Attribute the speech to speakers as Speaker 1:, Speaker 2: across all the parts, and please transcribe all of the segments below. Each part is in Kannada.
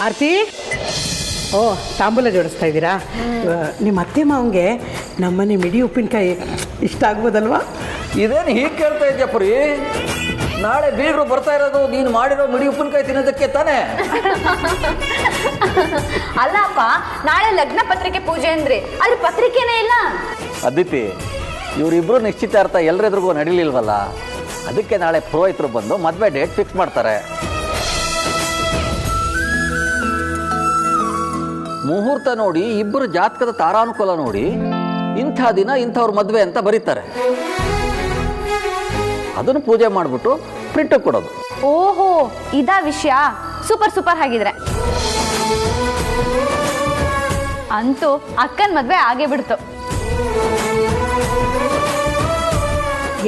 Speaker 1: ಆರತಿ, ಓ ತಾಂಬೂಲ ಜೋಡಿಸ್ತಾ ಇದ್ದೀರಾ? ನಿಮ್ಮ ಅತ್ತೆ ಮಾವನಿಗೆ ನಮ್ಮನೆ ಮಿಡಿ ಉಪ್ಪಿನಕಾಯಿ ಇಷ್ಟ ಆಗ್ಬೋದಲ್ವಾ?
Speaker 2: ಇದೇನು ಹೀಗೆ ಕೇಳ್ತಾ ಇದೆಯಾ ಪುರಿ? ನಾಳೆ ಬೀಗರು ಬರ್ತಾ ಇರೋದು ನೀನು ಮಾಡಿರೋ ಮಿಡಿ ಉಪ್ಪಿನಕಾಯಿ ತಿನ್ನೋದಕ್ಕೆ ತಾನೇ?
Speaker 3: ಅಲ್ಲಪ್ಪ, ನಾಳೆ ಲಗ್ನ ಪತ್ರಿಕೆ ಪೂಜೆ ಅಂದ್ರೆ ಅದ್ರ ಪತ್ರಿಕೆನೇ ಇಲ್ಲ.
Speaker 2: ಅದಿತಿ, ಇವರಿಬ್ರು ನಿಶ್ಚಿತಾರ್ಥ ಎಲ್ಲರೆದ್ರಿಗೂ ನಡೀಲಿಲ್ವಲ್ಲ, ಅದಕ್ಕೆ ನಾಳೆ ಪುರೋಹಿತರು ಬಂದು ಮದುವೆ ಡೇಟ್ ಫಿಕ್ಸ್ ಮಾಡ್ತಾರೆ. ಮುಹೂರ್ತ ನೋಡಿ, ಇಬ್ಬರು ಜಾತಕದ ತಾರಾನುಕೂಲ ನೋಡಿ ಇಂಥ ದಿನ ಇಂಥವ್ರ ಮದುವೆ ಅಂತ ಬರೀತಾರೆ. ಅದನ್ನು ಪೂಜೆ ಮಾಡಿಬಿಟ್ಟು ಪ್ರಿಂಟ್ ಕೊಡೋದು.
Speaker 3: ಓಹೋ, ಇದಾ ವಿಷಯ. ಸೂಪರ್ ಸೂಪರ್ ಆಗಿದ್ರೆ ಅಂತೂ ಅಕ್ಕನ ಮದ್ವೆ ಆಗೇ ಬಿಡ್ತು.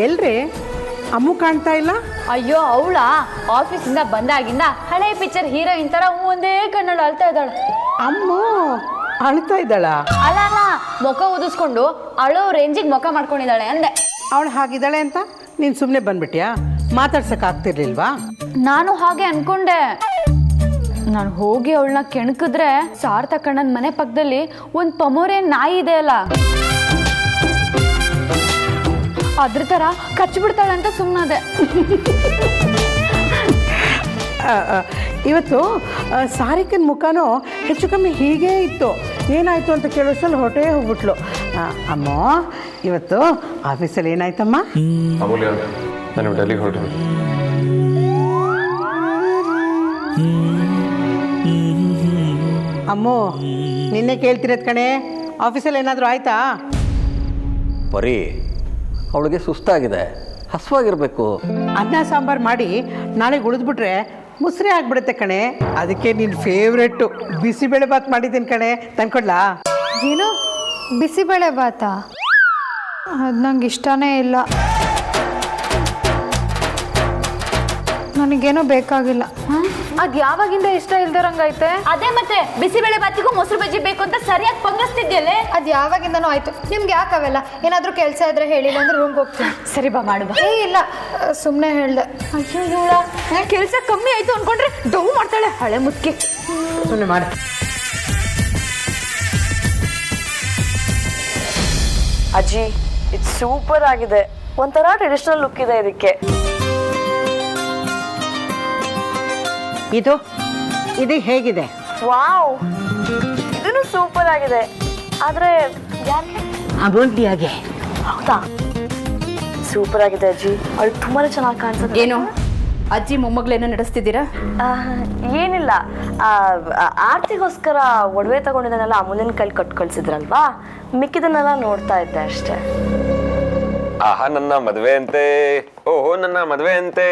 Speaker 1: ಎಲ್ರಿ ಅಮ್ಮು ಕಾಣ್ತಾ ಇಲ್ಲ?
Speaker 3: ಅಯ್ಯೋ, ಅವಳ ಆಫೀಸಿಂದ ಬಂದಾಗಿಂದ ಹಳೆ ಪಿಕ್ಚರ್ ಹೀರೋಯಿನ್ ತರ ಒಂದೇ ಕಣ್ಣಲ್ಲಿ ಅಳ್ತಾ ಇದ್ದಾಳೆ.
Speaker 1: ಅಮ್ಮು ಅಳ್ತಾ ಇದ್ದಾಳ?
Speaker 3: ಅಲ್ಲ ಅಲ್ಲ, ಮುಖ ಉದಿಸ್ಕೊಂಡು ಅಳೋ ರೇಂಜಿಗೆ ಮುಖ ಮಾಡ್ಕೊಂಡಿದ್ದಾಳೆ ಅಂದೆ.
Speaker 1: ಅವಳು ಹಾಗಿದ್ದಾಳೆ ಅಂತ ನೀನು ಸುಮ್ಮನೆ ಬಂದ್ಬಿಟ್ಯಾ? ಮಾತಾಡ್ಸಕ್ ಆಗ್ತಿರ್ಲಿಲ್ವಾ?
Speaker 3: ನಾನು ಹಾಗೆ ಅನ್ಕೊಂಡೆ. ನಾನು ಹೋಗಿ ಅವಳನ್ನ ಕೆಣಕಿದ್ರೆ ಸಾರ್ಥಕಣ್ಣನ ಮನೆ ಪಕ್ಕದಲ್ಲಿ ಒಂದು ಪಮೋರಿಯನ್ ನಾಯಿ ಇದೆ ಅಲ್ಲ, ಅದ್ರ ತರ ಕಚ್ಚಿಬಿಡ್ತಾಳೆ ಅಂತ ಸುಮ್ಮನಾದೆ.
Speaker 1: ಇವತ್ತು ಸಾರಿಕನ ಮುಖನೂ ಹೆಚ್ಚು ಕಮ್ಮಿ ಹೀಗೇ ಇತ್ತು. ಏನಾಯಿತು ಅಂತ ಕೇಳೋಷ್ಟಲ್ಲಿ ಹೊಟ್ಟೆ ಹೋಗ್ಬಿಟ್ಲು. ಅಮ್ಮ, ಇವತ್ತು ಆಫೀಸಲ್ಲಿ ಏನಾಯ್ತಮ್ಮ?
Speaker 4: ಅಮೂಲ್ಯ, ನಾನು ಡೆಲ್ಲಿಗೆ ಹೊರಟು.
Speaker 1: ಅಮ್ಮು, ನಿನ್ನೆ ಕೇಳ್ತಿರೋದು ಕಣೆ, ಆಫೀಸಲ್ಲಿ ಏನಾದರೂ ಆಯ್ತಾ?
Speaker 2: ಪರಿ, ಅವಳಿಗೆ ಸುಸ್ತಾಗಿದೆ, ಹಸುವಾಗಿರ್ಬೇಕು.
Speaker 1: ಅನ್ನ ಸಾಂಬಾರು ಮಾಡಿ ನಾಳೆಗೆ ಉಳಿದ್ಬಿಟ್ರೆ ಮುಸ್ರೆ ಆಗ್ಬಿಡುತ್ತೆ ಕಣೆ. ಅದಕ್ಕೆ ನಿನ್ನ ಫೇವ್ರೆಟ್ಟು ಬಿಸಿಬೇಳೆ ಬಾತ್ ಮಾಡಿದ್ದೀನಿ ಕಣೆ, ತಂದ್ಕೊಡ್ಲಾ?
Speaker 5: ಏನು ಬಿಸಿಬೇಳೆ ಬಾತಾ? ಅದು ನಂಗೆ ಇಷ್ಟನೇ ಇಲ್ಲ, ನನಗೇನೋ ಬೇಕಾಗಿಲ್ಲ.
Speaker 3: ಅದ್ ಯಾವಾಗಿಂದ ಇಷ್ಟ ಇಲ್ದಿರಂಗೈತೆ? ಅದೇ ಮತ್ತೆ ಬಿಸಿಬೇಳೆ ಬಾತಿಗೂ ಮೊಸರು ಬಜ್ಜಿ ಬೇಕು ಅಂತ ಸರಿಯಾಗಿ ಪಂಗಿಸ್ತಿದ್ಯಲ್ಲೇ.
Speaker 5: ಅದು ಯಾವಾಗಿಂದನೂ ಆಯ್ತು. ನಿಮ್ಗೆ ಯಾಕೆ ಅವೆಲ್ಲ? ಏನಾದರೂ ಕೆಲಸ ಇದ್ರೆ ಹೇಳಿಲ್ಲ ಅಂದ್ರೆ ರೂಮ್ಗೆ ಹೋಗ್ತೀನಿ.
Speaker 3: ಸರಿ ಬಾ, ಮಾಡುವ.
Speaker 5: ಇಲ್ಲ, ಸುಮ್ಮನೆ ಹೇಳ್ದೆ.
Speaker 3: ಅಯ್ಯೋ ಇವಳ, ಕೆಲಸ ಕಮ್ಮಿ ಆಯ್ತು ಅನ್ಕೊಂಡ್ರೆ ಡೌ ಮಾಡ್ತಾಳೆ ಹಳೆ ಮುತ್ಕಿ.
Speaker 1: ಸುಮ್ಮನೆ ಮಾಡಿ.
Speaker 6: ಅಜ್ಜಿ, ಇದು ಸೂಪರ್ ಆಗಿದೆ. ಒಂಥರ ಟ್ರೆಡಿಷನಲ್ ಲುಕ್ ಇದೆ ಇದಕ್ಕೆ.
Speaker 1: ಇದು ಹೇಗಿದೆ?
Speaker 6: ವಾವ್, ಇದನ್ನು ಸೂಪರ್ ಆಗಿದೆ. ಆದ್ರೆ
Speaker 1: ಅಮೂಲ್ಯಗೆ
Speaker 6: ಹೌದಾ? ಸೂಪರ್ ಆಗಿದೆ ಅಜ್ಜಿ, ಅವಳು ತುಂಬಾನೇ ಚೆನ್ನಾಗಿ ಕಾಣಿಸುತ್ತೆ.
Speaker 3: ಏನು ಅಜ್ಜಿ ಮೊಮ್ಮಗಳೇನೋ ನಡೆಸ್ತಿದ್ದೀರಾ?
Speaker 6: ಏನಿಲ್ಲ, ಆರ್ತಿಗೋಸ್ಕರ ಒಡವೆ ತಗೊಂಡಿದ್ದನ್ನೆಲ್ಲ ಅಮೂಲ್ಯನ ಕೈಲಿ ಕಟ್ ಕಳ್ಸಿದ್ರಲ್ವಾ, ಮಿಕ್ಕಿದನ್ನೆಲ್ಲ ನೋಡ್ತಾ ಇದ್ದೆ ಅಷ್ಟೇ.
Speaker 4: ಆಹಾ, ನನ್ನ ಮದುವೆ ಅಂತೆ. ಓಹೋ, ನನ್ನ ಮದುವೆ ಅಂತೆ.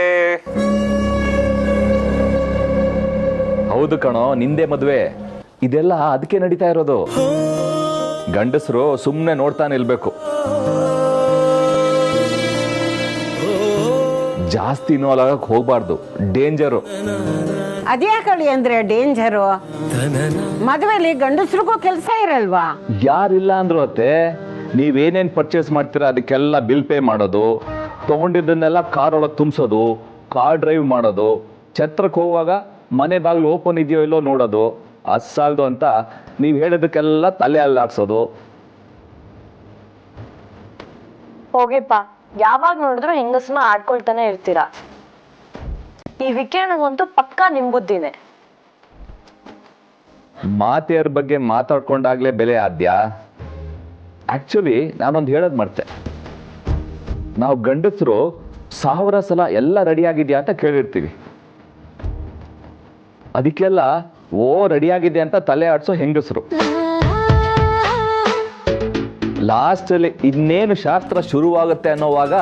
Speaker 7: ಹೌದು ಕಣೋ, ನಿಂದೆ ಮದುವೆ. ಇದೆಲ್ಲ ಅದಕ್ಕೆ ನಡೀತಾ ಇರೋದು. ಗಂಡಸರು ಸುಮ್ಮನೆ ನೋಡ್ತಾ ನಿಲ್ಬೇಕು, ಜಾಸ್ತಿ ಇನ್ವಾಲ್ವ್ ಹೋಗ್ಬಾರ್ದು, ಡೇಂಜರು.
Speaker 1: ಅದ್ಯಾಕಳಿ ಅಂದ್ರೆ ಡೇಂಜರು? ಮದುವೆಲಿ ಗಂಡಸ್ರಿಗೂ ಕೆಲಸ ಇರಲ್ವಾ?
Speaker 7: ಯಾರಿಲ್ಲ ಅಂದ್ರು ಅತ್ತೆ, ನೀವೇನೇನ್ ಪರ್ಚೇಸ್ ಮಾಡ್ತೀರಾ ಅದಕ್ಕೆಲ್ಲ ಬಿಲ್ ಪೇ ಮಾಡೋದು, ತಗೊಂಡಿದ್ದನ್ನೆಲ್ಲ ಕಾರ್ ಒಳಗೆ ತುಂಬಿಸೋದು, ಕಾರ್ ಡ್ರೈವ್ ಮಾಡೋದು, ಛತ್ರಕ್ಕೆ ಹೋಗುವಾಗ ಮನೆ ಬಾಗಿಲು ಓಪನ್ ಇದೆಯೋ ಇಲ್ಲೋ ನೋಡೋದು, ಅಸಾಲ್ದು ಅಂತ ನೀವು ಹೇಳೋದಕ್ಕೆಲ್ಲ ತಲೆ ಅಲ್ಲಾಡ್ಸೋದು.
Speaker 6: ಹೋಗಿಪ್ಪ, ಯಾವಾಗ ನೋಡಿದ್ರು ಹೆಂಗಸನ್ನ ಆಡ್ಕೊಳ್ತಾನೆ ಇರ್ತೀರಾ. ಈ ವಿಕಿರಣಗಂತೂ ಪಕ್ಕಾ ನಿಮ್ ಬುದ್ಧಿನೇ.
Speaker 7: ಮಾತೆಯರ ಬಗ್ಗೆ ಮಾತಾಡ್ಕೊಂಡಾಗ್ಲೇ ಬೆಲೆ ಆದ್ಯಾ? ಆಕ್ಚುಲಿ ನಾನೊಂದು ಹೇಳೋದು ಮರ್ತೆ. ನಾವು ಗಂಡಸರು 1000 ಸಲ ಎಲ್ಲ ರೆಡಿ ಆಗಿದ್ಯಾ ಅಂತ ಕೇಳಿರ್ತೀವಿ. ಅದಕ್ಕೆಲ್ಲ ರೆಡಿಯಾಗಿದೆ ಅಂತ ತಲೆ ಆಡ್ಸೋ ಹೆಂಗಸರು. ಲಾಸ್ಟಲ್ಲಿ ಇನ್ನೇನು ಶಾಸ್ತ್ರ ಶುರುವಾಗುತ್ತೆ ಅನ್ನೋವಾಗ,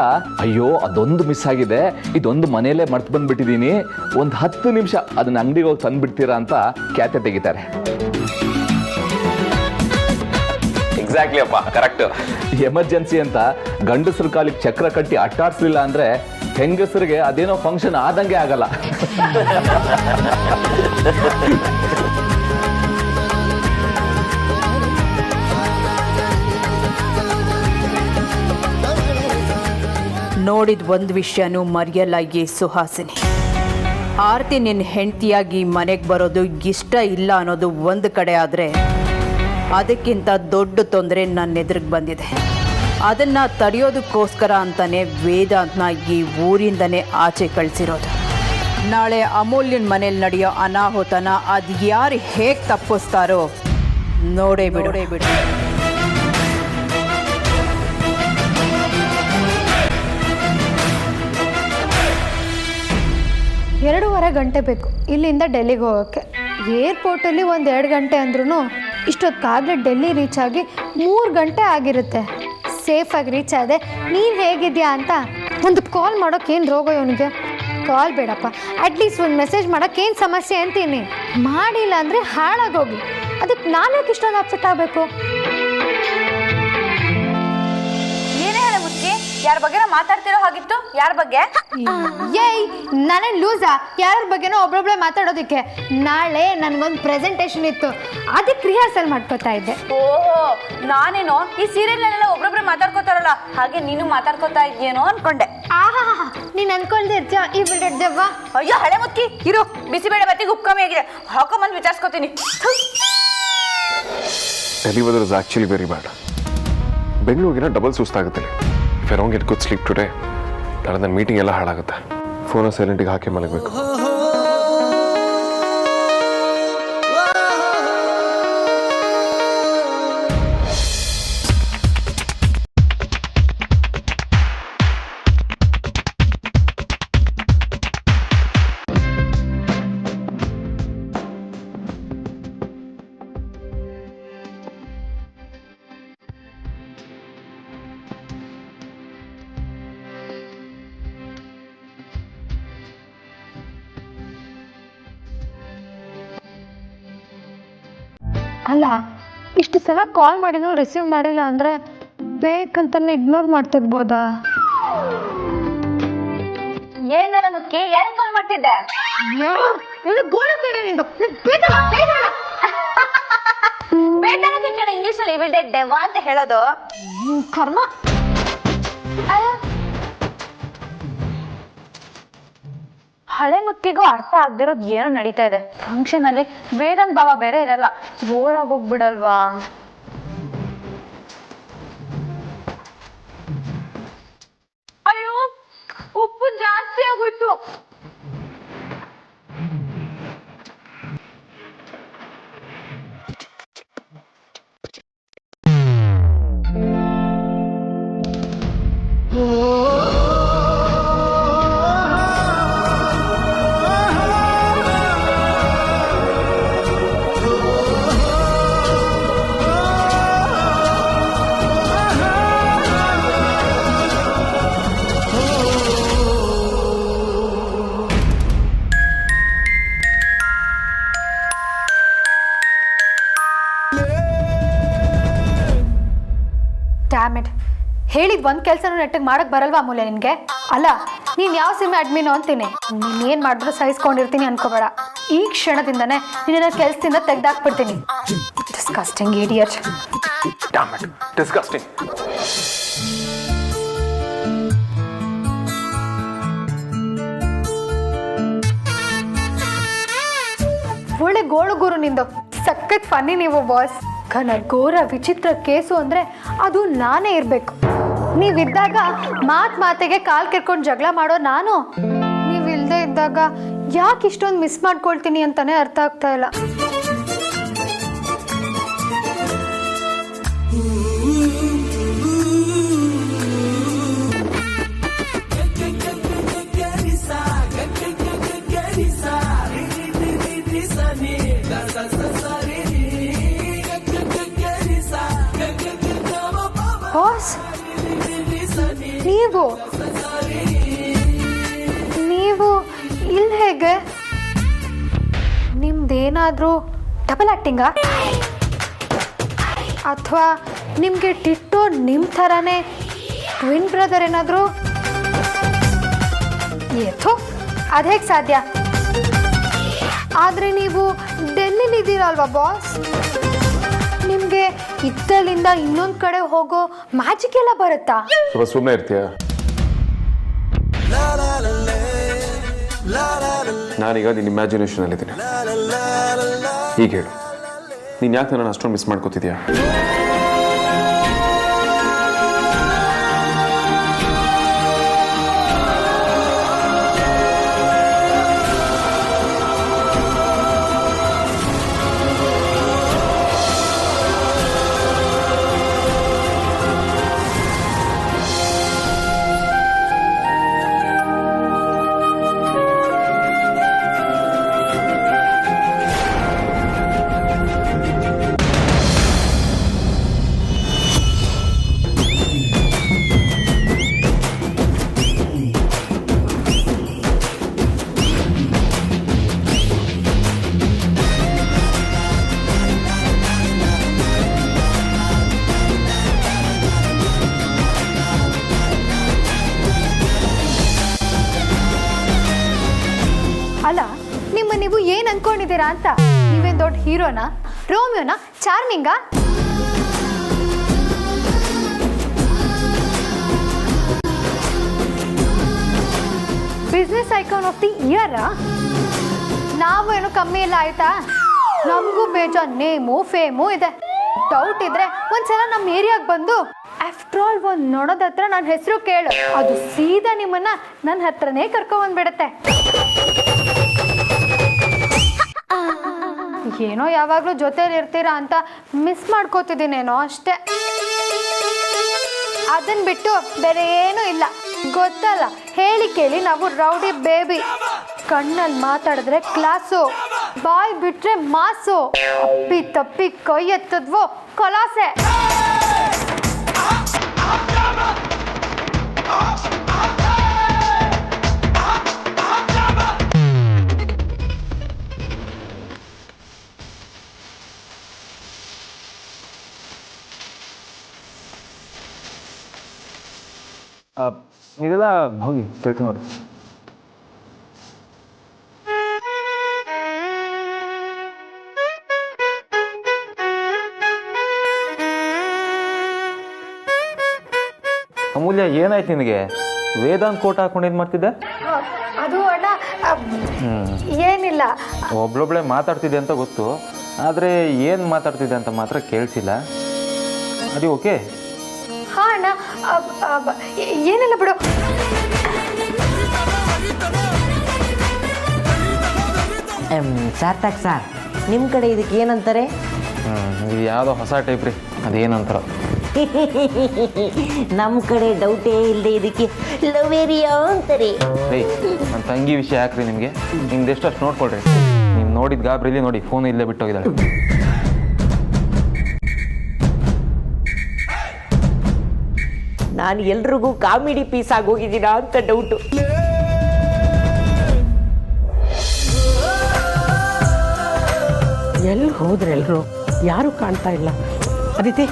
Speaker 7: ಅಯ್ಯೋ ಅದೊಂದು ಮಿಸ್ ಆಗಿದೆ, ಇದೊಂದು ಮನೆಯಲ್ಲೇ ಮರ್ತು ಬಂದ್ಬಿಟ್ಟಿದ್ದೀನಿ, ಒಂದು 10 ನಿಮಿಷ ಅದನ್ನ ಅಂಗಡಿಗೆ ಹೋಗಿ ತಂದ್ಬಿಡ್ತೀರಾ ಅಂತ ಕ್ಯಾತೆ ತೆಗಿತಾರೆ.
Speaker 4: ಎಕ್ಸಾಕ್ಟ್ಲಿ ಅಪ್ಪ, ಕರೆಕ್ಟ್.
Speaker 7: ಎಮರ್ಜೆನ್ಸಿ ಅಂತ ಗಂಡಸರ ಕಾಲಿಗೆ ಚಕ್ರ ಕಟ್ಟಿ ಅಟ್ಟಾಡ್ಸ್ಲಿಲ್ಲ ಅಂದ್ರೆ ಹೆಂಗಸರಿಗೆ ಅದೇನೋ ಫಂಕ್ಷನ್ ಆದಂಗೆ ಆಗಲ್ಲ.
Speaker 8: ನೋಡಿದ ಒಂದು ವಿಷಯನೂ ಮರೆಯಲ್ಲ ಈ ಸುಹಾಸಿನಿ. ಆರತಿ ನಿನ್ನ ಹೆಂಡತಿಯಾಗಿ ಮನೆಗೆ ಬರೋದು ಇಷ್ಟ ಇಲ್ಲ ಅನ್ನೋದು ಒಂದು ಕಡೆ ಆದರೆ ಅದಕ್ಕಿಂತ ದೊಡ್ಡ ತೊಂದರೆ ನನ್ನ ಎದುರಿಗೆ ಬಂದಿದೆ. ಅದನ್ನು ತಡೆಯೋದಕ್ಕೋಸ್ಕರ ಅಂತಲೇ ವೇದಾಂತನ ಈ ಊರಿಂದನೇ ಆಚೆ ಕಳಿಸಿರೋದು. ನಾಳೆ ಅಮೂಲ್ಯನ ಮನೇಲಿ ನಡೆಯೋ ಅನಾಹುತನ ಅದು ಯಾರು ಹೇಗೆ ತಪ್ಪಿಸ್ತಾರೋ ನೋಡೇ ಬಿಡು.
Speaker 5: 2.5 ಗಂಟೆ ಬೇಕು ಇಲ್ಲಿಂದ ಡೆಲ್ಲಿಗೆ ಹೋಗೋಕ್ಕೆ. ಏರ್ಪೋರ್ಟಲ್ಲಿ 1-2 ಗಂಟೆ ಅಂದ್ರೂ ಇಷ್ಟೊತ್ತಾಗಲೇ ಡೆಲ್ಲಿ ರೀಚ್ ಆಗಿ 3 ಗಂಟೆ ಆಗಿರುತ್ತೆ. ಸೇಫಾಗಿ ರೀಚ್ ಆದೆ. ನೀನು ಹೇಗಿದ್ಯಾ ಅಂತ ಒಂದು ಕಾಲ್ ಮಾಡೋಕ್ಕೇನು ರೋಗ ಇವನಿಗೆ? ಕಾಲ್ ಬೇಡಪ್ಪ, ಅಟ್ಲೀಸ್ಟ್ ಒಂದು ಮೆಸೇಜ್ ಮಾಡೋಕ್ಕೇನು ಸಮಸ್ಯೆ ಅಂತೀನಿ. ಮಾಡಿಲ್ಲ ಅಂದರೆ ಹಾಳಾಗೋಗಿ ಅದಕ್ಕೆ ನಾನ್ಯಾಕೆ ಇಷ್ಟೊಂದು ಅಪ್ಸೆಟ್ ಆಗಬೇಕು?
Speaker 3: ಯಾರ ಬಗ್ಗೆ ಮಾತಾಡ್ತಿರೋ ಹಾಗಿತ್ತು? ಯಾರ ಬಗ್ಗೆ?
Speaker 5: ಏಯ್ ನಾನೇ ಲೂಸಾ ಯಾರ ಬಗ್ಗೆನೋ ಒಬ್ಬೊಬ್ಳೆ ಮಾತಾಡೋದಕ್ಕೆ. ನಾಳೆ ನನಗೊಂದು ಪ್ರೆಸೆಂಟೇಷನ್ ಇತ್ತು, ಅದಕ್ಕೆ ರಿಹರ್ಸಲ್ ಮಾಡ್ಕೋತಾ ಇದ್ದೆ.
Speaker 3: ಓಹೋ, ನಾನೇನೋ ಈ ಸೀರಿಯಲ್ನೆಲ್ಲ ಒಬ್ಬೊಬ್ರೆ ಮಾತಾಡ್ಕೋತಾರಲ್ಲ ಹಾಗೆ ನೀನು ಮಾತಾಡ್ಕೋತಾ ಇದೆಯೇನೋ ಅನ್ಕೊಂಡೆ.
Speaker 5: ಆಹಾ, ನೀನು ಅನ್ಕೊಳ್ದೆ ಇರ್ತೀಯ ಈ ಬಿಡವ್ವ.
Speaker 3: ಅಯ್ಯೋ ಹಳೆ ಮುತ್ಕಿ ಇರು, ಬಿಸಿಬೇಳೆ ಬತ್ತಿಗೆ ಉಪ್ಪು ಕಮ್ಮಿ ಆಗಿದೆ, ಹಾಕೊಂಬಂದು ವಿಚಾರಿಸ್ಕೋತೀನಿ.
Speaker 4: Delhi weather is actually very bad. ಬೆಂಗಳೂರಿಗಿನ ಡಬಲ್ ಸುಸ್ತಾಗುತ್ತೆ. If I don't get good sleep today ನಾಳೆ ನನ್ನ ಮೀಟಿಂಗ್ ಎಲ್ಲ ಹಾಳಾಗುತ್ತೆ. ಫೋನ ಸೈಲೆಂಟಿಗೆ ಹಾಕಿ ಮಲಗಬೇಕು.
Speaker 5: ಅಲ್ಲ, ಇಷ್ಟು ಸಲ ಕಾಲ್ ಮಾಡಿದ್ರು ರಿಸೀವ್ ಮಾಡಿಲ್ಲ ಅಂದರೆ ಬೇಕಂತಾನೆ ಇಗ್ನೋರ್ ಮಾಡ್ತಿರ್ಬೋದಾ?
Speaker 3: ಏನಾರ ಮುಖ್ಯ ಯಾರು ಕಾಲ್ ಮಾಡ್ತಿದ್ದೆ? ಇಂಗ್ಲಿಷ್ ಅಲ್ಲಿ ಇವಿಲ್ ಡೆಡ್ ಡೆವಾ ಅಂತ ಹೇಳೋದು.
Speaker 5: ಕರ್ಮ.
Speaker 3: ಹಳೆ ಮುತ್ತಿಗೂ ಅರ್ಥ ಆಗದಿರೋದು ಏನೋ ನಡೀತಾ ಇದೆ. ಫಂಕ್ಷನ್ ಅಲ್ಲಿ ವೇದನ್ ಭಾವ ಬೇರೆ ಇರಲ್ಲ, ಬೋರ್ ಆಗೋಗ್ಬಿಡಲ್ವಾ? ಅಯ್ಯೋ ಉಪ್ಪು ಜಾಸ್ತಿ ಆಗೋಯ್ತು.
Speaker 5: ಡ್ಯಾಮೆಟ್, ಹೇಳಿದ್ ಒಂದು ಕೆಲಸನೂ ನೆಟ್ಟಿಗೆ ಮಾಡಕ್ಕೆ ಬರಲ್ವಾ ಅಮೂಲ್ಯ ನಿನಗೆ? ಅಲ್ಲ, ನೀನು ಯಾವ ಸಿಮೆ ಅಡ್ಮಿನೋ ಅಂತೀನಿ. ನೀನೇನು ಮಾಡಿದ್ರು ಸಹಿಸ್ಕೊಂಡಿರ್ತೀನಿ ಅನ್ಕೋಬೇಡ. ಈ ಕ್ಷಣದಿಂದನೇ ನಿನ್ನ ಕೆಲಸದಿಂದ ತೆಗ್ದಾಕ್ಬಿಡ್ತೀನಿ. Disgusting idiot.
Speaker 4: ಡಿಸ್ಕಸ್ಟಿಂಗ್.
Speaker 5: ಒಳ್ಳೆ ಗೋಳು ಗುರು ನಿಂದು. ಸಖತ್ ಫನ್ನಿ ನೀವು ಬಾಸ್. ಘನ ಘೋರ ವಿಚಿತ್ರ ಕೇಸು ಅಂದರೆ ಅದು ನಾನೇ ಇರಬೇಕು. ನೀವಿದ್ದಾಗ ಮಾತಿಗೆ ಕಾಲು ಕೆರ್ಕೊಂಡು ಜಗಳ ಮಾಡೋ ನಾನು, ನೀವಿಲ್ಲದೆ ಇದ್ದಾಗ ಯಾಕೆ ಇಷ್ಟೊಂದು ಮಿಸ್ ಮಾಡ್ಕೊಳ್ತೀನಿ ಅಂತಾನೆ ಅರ್ಥ ಆಗ್ತಾ ಇಲ್ಲ. ಬಾಸ್, ನೀವು ಇಲ್ಲಿ ಹೇಗೆ? ನಿಮ್ದೇನಾದರೂ ಡಬಲ್ ಆ್ಯಕ್ಟಿಂಗಾ? ಅಥವಾ ನಿಮಗೆ ಟಿಟ್ಟೋ ನಿಮ್ಮ ಥರನೇ ಟ್ವಿನ್ ಬ್ರದರ್ ಏನಾದರೂ? ಏಥೋ ಅದು ಹೇಗೆ ಸಾಧ್ಯ? ಆದರೆ ನೀವು ಡೆಲ್ಲಿಲಿದ್ದೀರಲ್ವಾ ಬಾಸ್, ನಿಮಗೆ ಇತ್ತಲಿಂದ ಇನ್ನೊಂದು ಕಡೆ ಹೋಗೋ ಮ್ಯಾಜಿಕ್ ಎಲ್ಲ ಬರುತ್ತಾ?
Speaker 4: ಸುಮ್ಮನೆ ಇರ್ತೀಯ? ನಾನೀಗ ನಿನ್ನ ಇಮ್ಯಾಜಿನೇಷನಲ್ಲಿದ್ದೀನಿ. ಈಗ ಹೇಳು, ನೀನು ಯಾಕೆ ನನ್ನನ್ನು ಅಷ್ಟೊಂದು ಮಿಸ್ ಮಾಡ್ಕೋತಿದ್ಯಾ?
Speaker 5: ಅಲ್ಲ, ನೀವು ಏನು ಅನ್ಕೊಂಡಿದ್ದೀರಾ ಅಂತ? ನೀವೇನು ದೊಡ್ಡ ಹೀರೋನಾ, ರೋಮಿಯೋನಾ, ಚಾರ್ಮಿಂಗಾ? ಬಿಸ್ನೆಸ್ ಐಕಾನ್ ಆಫ್ ದಿ ಇಯರಾ? ನಾವು ಏನು ಕಮ್ಮಿ ಇಲ್ಲ ಆಯ್ತಾ? ನಮಗೂ ಬೇಜಾನ್ ನೇಮು ಫೇಮು ಇದೆ. ಡೌಟ್ ಇದ್ರೆ ಒಂದ್ಸಲ ನಮ್ಮ ಏರಿಯಾಗೆ ಬಂದು ಆಫ್ಟರ್ ಆಲ್ ಒಂದು ನೋಡೋದ ಹತ್ರ ನನ್ನ ಹೆಸರು ಕೇಳು, ಅದು ಸೀದಾ ನಿಮ್ಮನ್ನ ನನ್ನ ಹತ್ರನೇ ಕರ್ಕೊಂಡ್ಬಂದ್ಬಿಡತ್ತೆ. ಏನೋ ಯಾವಾಗಲೂ ಜೊತೆಲಿ ಇರ್ತೀರಾ ಅಂತ ಮಿಸ್ ಮಾಡ್ಕೋತಿದ್ದೀನೇನೋ ಅಷ್ಟೇ. ಅದನ್ನ ಬಿಟ್ಟು ಬೇರೆ ಏನೂ ಇಲ್ಲ. ಗೊತ್ತಲ್ಲ, ಹೇಳಿ ಕೇಳಿ ನಾವು ರೌಡಿ ಬೇಬಿ. ಕಣ್ಣಲ್ಲಿ ಮಾತಾಡಿದ್ರೆ ಕ್ಲಾಸು, ಬಾಯ್ ಬಿಟ್ರೆ ಮಾಸು, ಅಪ್ಪಿ ತಪ್ಪಿ ಕೈ ಎತ್ತದ್ವೋ ಕಲಾಸೆ.
Speaker 7: ಇದೆಲ್ಲ ಹೋಗಿ ತಿಳ್ಕೊಂಡ್ರಿ. ಅಮೂಲ್ಯ, ಏನಾಯ್ತು ನಿನಗೆ? ವೇದಾಂತ್ ಕೋಟ್ ಹಾಕೊಂಡು ಏನು ಮಾಡ್ತಿದ್ದೆ?
Speaker 5: ಅದು ಅಣ್ಣ ಏನಿಲ್ಲ.
Speaker 7: ಒಬ್ಳೊಬ್ಳೆ ಮಾತಾಡ್ತಿದ್ದೆ ಅಂತ ಗೊತ್ತು, ಆದರೆ ಏನು ಮಾತಾಡ್ತಿದ್ದೆ ಅಂತ ಮಾತ್ರ ಕೇಳಿಸಿಲ್ಲ. ಅದು ಓಕೆ?
Speaker 5: ಹಾಂ ಅಣ್ಣ, ಏನಿಲ್ಲ ಬಿಡು.
Speaker 9: ಸಾರ್ಥಕ್ ಸರ್, ನಿಮ್ಮ ಕಡೆ ಇದಕ್ಕೆ ಏನಂತಾರೆ?
Speaker 7: ಇದು ಯಾವುದೋ ಹೊಸ ಟೈಪ್ ರೀ, ಅದೇನಂತಾರ.
Speaker 9: ನಮ್ಮ ಕಡೆ ಡೌಟೇ ಇಲ್ಲದೆ ಇದಕ್ಕೆ ಲವೇರಿಯಾ ಅಂತಾರೆ.
Speaker 7: ಏಯ್, ನನ್ನ ತಂಗಿ ವಿಷಯ ಯಾಕ್ರಿ ನಿಮಗೆ? ನಿಮ್ದು ಎಷ್ಟು ಅಷ್ಟು ನೋಡ್ಕೊಳ್ರಿ. ನೀವು ನೋಡಿದ ಗಾಬ್ರಿಲಿ ನೋಡಿ, ಫೋನ್ ಇಲ್ಲೇ ಬಿಟ್ಟೋಗಿದ್ದಾಳೆ.
Speaker 9: ನಾನು ಎಲ್ರಿಗೂ ಕಾಮಿಡಿ ಪೀಸ್ ಆಗೋಗಿದ್ದೀರಾ ಅಂತ ಡೌಟು.
Speaker 1: ಎಲ್ಲಿ ಹೋದ್ರೆ ಎಲ್ಲರೂ ಯಾರೂ ಕಾಣ್ತಾ ಇಲ್ಲ. ಅದಿತಿ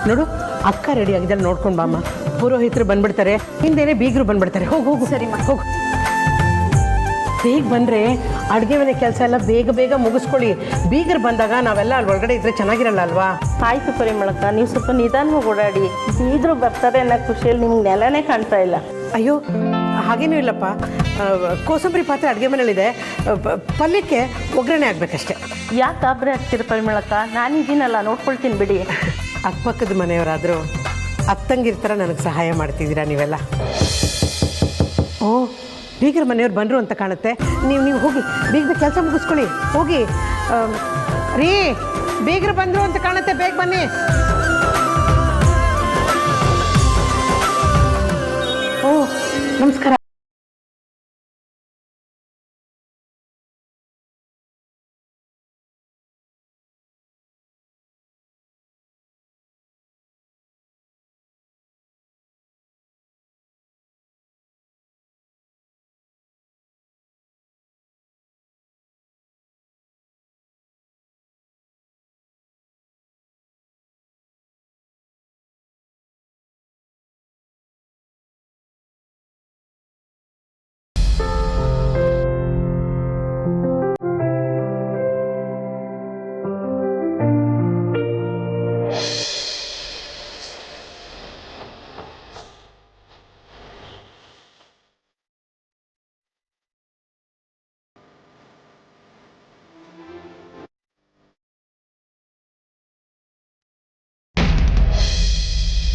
Speaker 1: ನೋಡು, ಅಕ್ಕ ರೆಡಿ ಆಗಿದ್ದಲ್ಲಿ ನೋಡ್ಕೊಂಡು ಬಾಮ್ಮ. ಪುರೋಹಿತರು ಬಂದ್ಬಿಡ್ತಾರೆ, ಹಿಂದೇನೆ ಬೀಗರು ಬಂದ್ಬಿಡ್ತಾರೆ. ಹೋಗು ಹೋಗು. ಸರಿ ಹೋಗು. ಬೇಗ ಬಂದರೆ ಅಡುಗೆ ಮನೆ ಕೆಲಸ ಎಲ್ಲ ಬೇಗ ಬೇಗ ಮುಗಿಸ್ಕೊಳ್ಳಿ. ಬೀಗರು ಬಂದಾಗ ನಾವೆಲ್ಲ ಅಲ್ಲಿ ಒಳಗಡೆ ಇದ್ರೆ ಚೆನ್ನಾಗಿರಲ್ಲ ಅಲ್ವಾ?
Speaker 6: ಆಯ್ತು ಪರಿಮಳಕ್ಕ, ನೀವು ಸ್ವಲ್ಪ ನಿಧಾನವಾಗಿ ಓಡಾಡಿ. ಬೀಗರು ಬರ್ತಾರೆ ಅನ್ನೋ ಖುಷಿಯಲ್ಲಿ ನಿಮ್ಗೆ ನೆಲನೇ ಕಾಣ್ತಾ ಇಲ್ಲ.
Speaker 1: ಅಯ್ಯೋ, ಹಾಗೇನೂ ಇಲ್ಲಪ್ಪ. ಕೋಸಂಬರಿ ಪಾತ್ರೆ ಅಡುಗೆ ಮನೇಲಿದೆ, ಪಲ್ಯಕ್ಕೆ ಒಗ್ಗರಣೆ ಆಗಬೇಕಷ್ಟೆ.
Speaker 6: ಯಾಕೆ ಗಾಬರಿ ಆಗ್ತೀರ ಪರಿಮಳಕ್ಕ? ನಾನಿದ್ದೀನಲ್ಲ, ನೋಡ್ಕೊಳ್ತೀನಿ ಬಿಡಿ.
Speaker 1: ಅಕ್ಕಪಕ್ಕದ ಮನೆಯವರಾದರೂ ಅತ್ತಂಗಿರ್ತಾರ ನನಗೆ ಸಹಾಯ ಮಾಡ್ತಿದ್ದೀರಾ ನೀವೆಲ್ಲ. ಓ, ಬೀಗರ ಮನೆಯವ್ರು ಬಂದರು ಅಂತ ಕಾಣುತ್ತೆ. ನೀವು ಹೋಗಿ ಬೇಗ ಕೆಲಸ ಮುಗಿಸ್ಕೊಳ್ಳಿ. ಹೋಗಿ. ರೀ, ಬೀಗರು ಬಂದರು ಅಂತ ಕಾಣುತ್ತೆ, ಬೇಗ ಬನ್ನಿ. ಓ, ನಮಸ್ಕಾರ.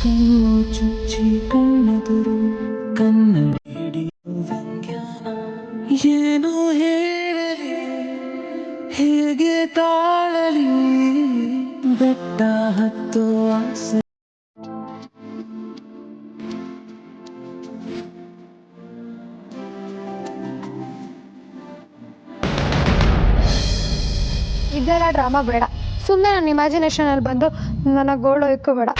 Speaker 10: ಚುಚ್ಚಿ ಕಣ್ಣೆದುರು ಕನ್ನಡಿ ಹಿಡಿಯುವ ವ್ಯಂಗ್ಯಾನ ಏನು ಹೇಳಲಿ ಹೇಗೆ ತಾಳಲಿ ಬೆಟ್ಟ ಹತ್ತು ಆಸೆ
Speaker 5: ಇದೆಲ್ಲ ಡ್ರಾಮಾ ಬೇಡ. ಸುಮ್ಮನೆ ನನ್ನ ಇಮ್ಯಾಜಿನೇಷನಲ್ಲಿ ಬಂದು ನನ್ನ ಗೋಲ್ಡ್ ಒಯ್ಕೋ ಬೇಡ.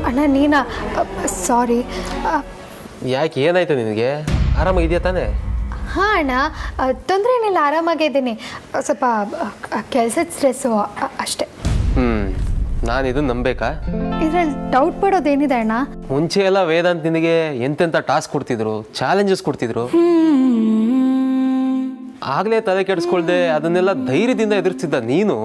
Speaker 5: ಅಣ್ಣ ನೀನಾ? ಸಾರಿ.
Speaker 11: ಯಾಕೆ ಏನಾಯ್ತು ನಿನಗೆ? ಆರಾಮಾಗಿದೆಯಾ ತಾನೇ?
Speaker 5: ಹಾಂ ಅಣ್ಣ, ತೊಂದರೆ ಏನಿಲ್ಲ, ಆರಾಮಾಗಿದ್ದೀನಿ. ಸ್ವಲ್ಪ ಕೆಲಸದ ಸ್ಟ್ರೆಸ್ಸು ಅಷ್ಟೇ.
Speaker 11: ನಾನು ಇದನ್ನು ನಂಬೇಕಾ?
Speaker 5: ಇದ್ರಲ್ಲಿ ಡೌಟ್ ಪಡೋದೇನಿದೆ ಅಣ್ಣ?
Speaker 11: ಮುಂಚೆ ಎಲ್ಲ ವೇದಾಂತ್ ನಿನಗೆ ಎಂತೆಂಥ ಟಾಸ್ಕ್ ಕೊಡ್ತಿದ್ರು, ಚಾಲೆಂಜಸ್ ಕೊಡ್ತಿದ್ರು. ಆಗಲೇ ತಲೆ ಕೆಡಿಸ್ಕೊಳ್ದೆ ಅದನ್ನೆಲ್ಲ ಧೈರ್ಯದಿಂದ ಎದುರಿಸ್ತಿದ್ದ ನೀನು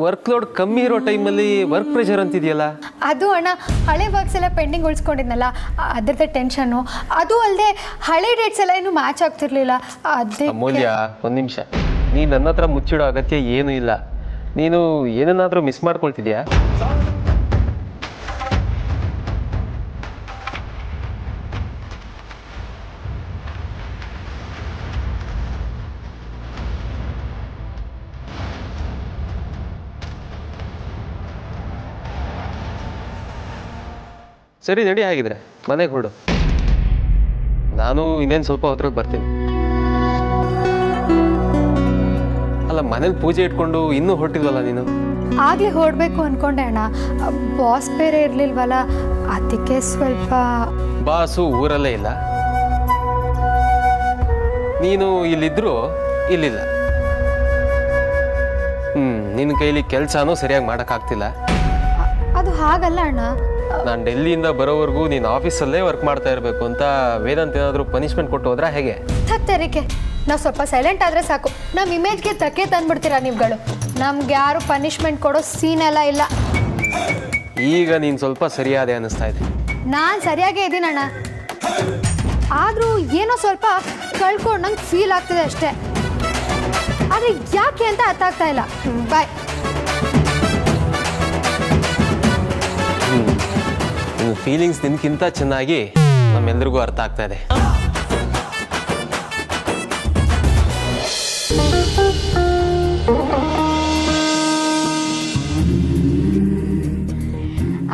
Speaker 11: ವರ್ಕ್ ಲೋಡ್ ಕಮ್ಮಿ ಇರೋ ಟೈಮಲ್ಲಿ ವರ್ಕ್ ಪ್ರೆಷರ್ ಅಂತಿದೆಯಲ್ಲ.
Speaker 5: ಅದು ಅಣ್ಣ, ಹಳೆ ವರ್ಕ್ಸ್ ಎಲ್ಲ ಪೆಂಡಿಂಗ್ ಉಳಿಸ್ಕೊಂಡಿದ್ನಲ್ಲ, ಅದ್ರದ್ದೇ ಟೆನ್ಷನ್ನು. ಅದು ಅಲ್ಲದೆ ಹಳೆ ಡೇಟ್ಸ್ ಎಲ್ಲ ಏನು ಮ್ಯಾಚ್ ಆಗ್ತಿರ್ಲಿಲ್ಲ. ಅದೇ
Speaker 11: ಅಮೂಲ್ಯ, ಒಂದು ನಿಮಿಷ. ನೀನು ನನ್ನ ಹತ್ರ ಮುಚ್ಚಿಡೋ ಅಗತ್ಯ ಏನೂ ಇಲ್ಲ. ನೀನು ಏನನ್ನಾದರೂ ಮಿಸ್ ಮಾಡ್ಕೊಳ್ತಿದ್ಯಾ? ಸರಿ ನಡಿ, ಆಗಿದ್ರೆ ಮನೆಗೆ ಹೊರಡು. ನಾನು ಇನ್ನೇನು ಸ್ವಲ್ಪ ಹೊತ್ತಿಗೆ ಬರ್ತೀನಿ. ಅಲ್ಲ, ಮನೇಲಿ ಪೂಜೆ ಇಟ್ಕೊಂಡು ಇನ್ನೂ ಹೊರಟಿಲ್ವಲ್ಲ ನೀನು?
Speaker 5: ಆಗಲೇ ಹೊರಡಬೇಕು ಅಂದ್ಕೊಂಡೆ ಅಣ್ಣ. ಬಾಸ್ ಬೇರೆ ಇರಲಿಲ್ವಲ್ಲ, ಅದಕ್ಕೆ ಸ್ವಲ್ಪ.
Speaker 11: ಬಾಸು ಊರಲ್ಲೇ ಇಲ್ಲ, ನೀನು ಇಲ್ಲಿದ್ರು ಇಲ್ಲಿಲ್ಲ. ನಿನ್ನ ಕೈಲಿ ಕೆಲಸನೂ ಸರಿಯಾಗಿ ಮಾಡೋಕ್ಕಾಗ್ತಿಲ್ಲ.
Speaker 5: ಅದು ಹಾಗಲ್ಲ ಅಣ್ಣ.
Speaker 11: ನಾನು ಡೆಲ್ಲಿಯಿಂದ ಬರೋವರೆಗೂ ನೀನು ಆಫೀಸಲ್ಲೇ ವರ್ಕ್ ಮಾಡ್ತಾ ಇರಬೇಕು ಅಂತ ವೇದಾಂತ್ ಏನಾದರೂ ಪನಿಷ್ಮೆಂಟ್ ಕೊಟ್ಟು ಹೋದ್ರಾ ಹೇಗೆ?
Speaker 5: ತತ್ತರಿಕೆ, ನಾವು ಸ್ವಲ್ಪ ಸೈಲೆಂಟ್ ಆದರೆ ಸಾಕು, ನಮ್ಮ ಇಮೇಜ್ಗೆ ತಕ್ಕೆ ತಂದ್ಬಿಡ್ತೀರಾ ನೀವುಗಳು. ನಮ್ಗೆ ಯಾರು ಪನಿಷ್ಮೆಂಟ್ ಕೊಡೋ ಸೀನ್ ಎಲ್ಲ ಇಲ್ಲ.
Speaker 11: ಈಗ ನೀನು ಸ್ವಲ್ಪ ಸರಿಯಾದೆ ಅನ್ನಿಸ್ತಾ ಇದೆ.
Speaker 5: ನಾನು ಸರಿಯಾಗೇ ಇದ್ದೀನಿ ಅಣ್ಣ, ಆದರೂ ಏನೋ ಸ್ವಲ್ಪ ಕಳ್ಕೊಂಡಂಗೆ ಫೀಲ್ ಆಗ್ತಿದೆ ಅಷ್ಟೇ. ಆದರೆ ಯಾಕೆ ಅಂತ ಅರ್ಥ ಆಗ್ತಾ ಇಲ್ಲ. ಬಾಯ್.
Speaker 11: ನಿನ್ನ ಫೀಲಿಂಗ್ಸ್ ನಿನ್ಗಿಂತ ಚೆನ್ನಾಗಿ ನಮ್ಮೆಲ್ರಿಗೂ ಅರ್ಥ ಆಗ್ತಾ ಇದೆ.